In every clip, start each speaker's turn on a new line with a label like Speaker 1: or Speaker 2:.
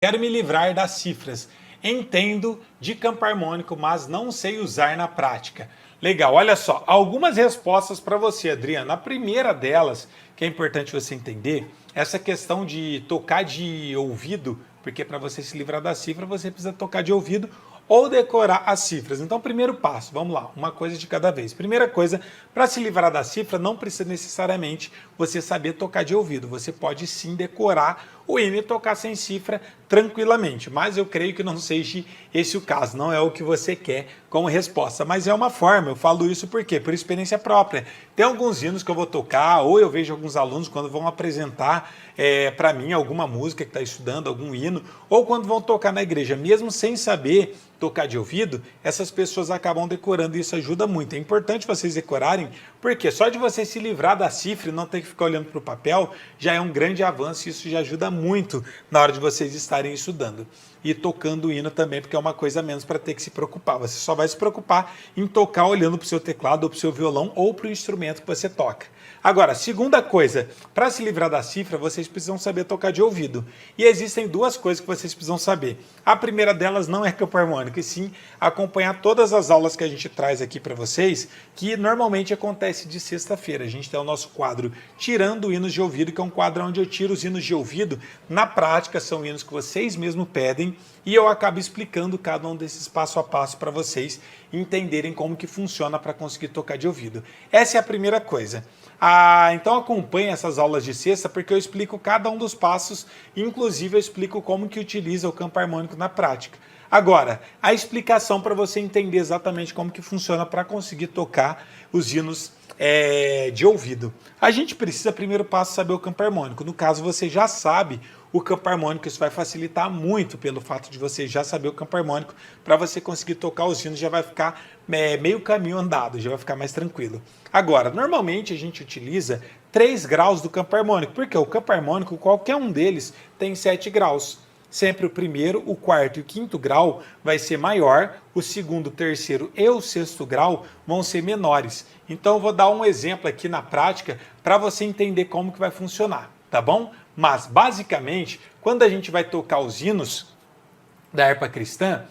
Speaker 1: Quero me livrar das cifras. Entendo de campo harmônico, mas não sei usar na prática. Legal, olha só, algumas respostas para você, Adriana. A primeira delas, que é importante você entender, essa questão de tocar de ouvido, porque para você se livrar da cifra, você precisa tocar de ouvido ou decorar as cifras. Então, primeiro passo, vamos lá, uma coisa de cada vez. Primeira coisa, para se livrar da cifra, não precisa necessariamente você saber tocar de ouvido. Você pode sim decorar o hino e tocar sem cifra tranquilamente, mas eu creio que não seja esse o caso, não é o que você quer como resposta, mas é uma forma, eu falo isso por quê? Por experiência própria. Tem alguns hinos que eu vou tocar, ou eu vejo alguns alunos quando vão apresentar para mim alguma música que está estudando, algum hino, ou quando vão tocar na igreja, mesmo sem saber tocar de ouvido, essas pessoas acabam decorando e isso ajuda muito. É importante vocês decorarem, porque só de você se livrar da cifra e não ter que ficar olhando para o papel, já é um grande avanço e isso já ajuda muito na hora de vocês estarem estudando. E tocando o hino também, porque é uma coisa a menos para ter que se preocupar. Você só vai se preocupar em tocar olhando para o seu teclado, ou para o seu violão, ou para o instrumento que você toca. Agora, segunda coisa, para se livrar da cifra, vocês precisam saber tocar de ouvido. E existem duas coisas que vocês precisam saber. A primeira delas não é campo harmônico, e sim acompanhar todas as aulas que a gente traz aqui para vocês, que normalmente acontece de sexta-feira. A gente tem o nosso quadro Tirando Hinos de Ouvido, que é um quadro onde eu tiro os hinos de ouvido. Na prática, são hinos que vocês mesmos pedem, e eu acabo explicando cada um desses passo a passo para vocês entenderem como que funciona para conseguir tocar de ouvido. Essa é a primeira coisa. Então acompanhe essas aulas de sexta, porque eu explico cada um dos passos, inclusive eu explico como que utiliza o campo harmônico na prática. Agora, a explicação para você entender exatamente como que funciona para conseguir tocar os hinos de ouvido. A gente precisa, primeiro passo, saber o campo harmônico. No caso, você já sabe o campo harmônico, isso vai facilitar muito pelo fato de você já saber o campo harmônico, para você conseguir tocar os hinos, já vai ficar meio caminho andado, já vai ficar mais tranquilo. Agora, normalmente a gente utiliza 3 graus do campo harmônico, porque o campo harmônico, qualquer um deles, tem 7 graus. Sempre o primeiro, o quarto e o quinto grau vai ser maior, o segundo, o terceiro e o sexto grau vão ser menores. Então eu vou dar um exemplo aqui na prática para você entender como que vai funcionar, tá bom? Mas basicamente, quando a gente vai tocar os hinos da harpa cristã,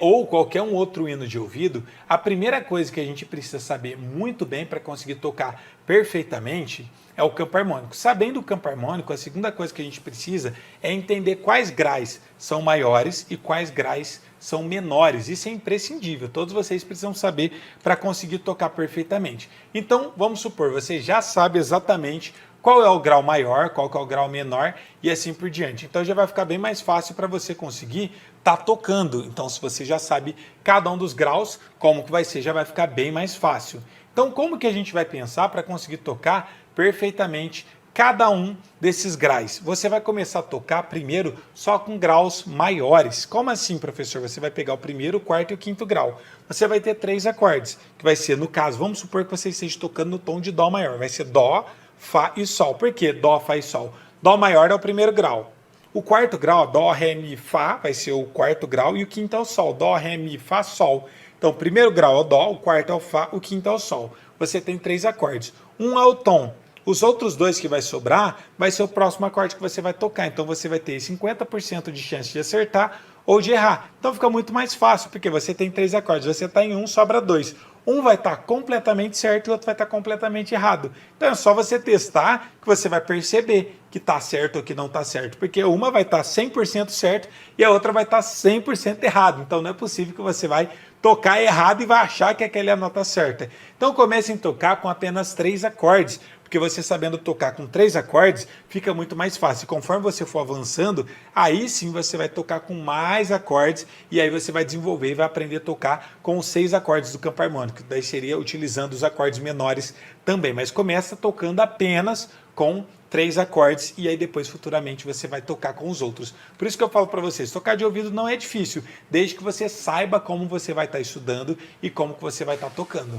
Speaker 1: ou qualquer um outro hino de ouvido, a primeira coisa que a gente precisa saber muito bem para conseguir tocar perfeitamente é o campo harmônico. Sabendo o campo harmônico, a segunda coisa que a gente precisa é entender quais graus são maiores e quais graus são menores. Isso é imprescindível, todos vocês precisam saber para conseguir tocar perfeitamente. Então, vamos supor, você já sabe exatamente qual é o grau maior, qual é o grau menor e assim por diante. Então já vai ficar bem mais fácil para você conseguir estar tocando. Então se você já sabe cada um dos graus, como que vai ser, já vai ficar bem mais fácil. Então como que a gente vai pensar para conseguir tocar perfeitamente cada um desses graus? Você vai começar a tocar primeiro só com graus maiores. Como assim, professor? Você vai pegar o primeiro, o quarto e o quinto grau. Você vai ter 3 acordes, que vai ser, no caso, vamos supor que você esteja tocando no tom de Dó maior. Vai ser Dó, Fá e Sol. Por quê? Dó, Fá e Sol. Dó maior é o primeiro grau. O quarto grau, Dó, Ré, Mi, Fá, vai ser o quarto grau. E o quinto é o Sol. Dó, Ré, Mi, Fá, Sol. Então, o primeiro grau é o Dó, o quarto é o Fá, o quinto é o Sol. Você tem 3 acordes. Um é o tom. Os outros 2 que vai sobrar, vai ser o próximo acorde que você vai tocar. Então, você vai ter 50% de chance de acertar ou de errar. Então, fica muito mais fácil, porque você tem 3 acordes. Você está em um, sobra 2. Um vai estar completamente certo e o outro vai estar completamente errado. Então é só você testar que você vai perceber que está certo ou que não está certo. Porque uma vai estar 100% certo e a outra vai estar 100% errado. Então não é possível que você vai tocar errado e vai achar que aquela é a nota certa. Então comece a tocar com apenas 3 acordes. Porque você sabendo tocar com 3 acordes, fica muito mais fácil. Conforme você for avançando, aí sim você vai tocar com mais acordes e aí você vai desenvolver e vai aprender a tocar com os 6 acordes do campo harmônico. Daí seria utilizando os acordes menores também. Mas começa tocando apenas com 3 acordes e aí depois futuramente você vai tocar com os outros. Por isso que eu falo para vocês, tocar de ouvido não é difícil, desde que você saiba como você vai estar estudando e como que você vai estar tocando.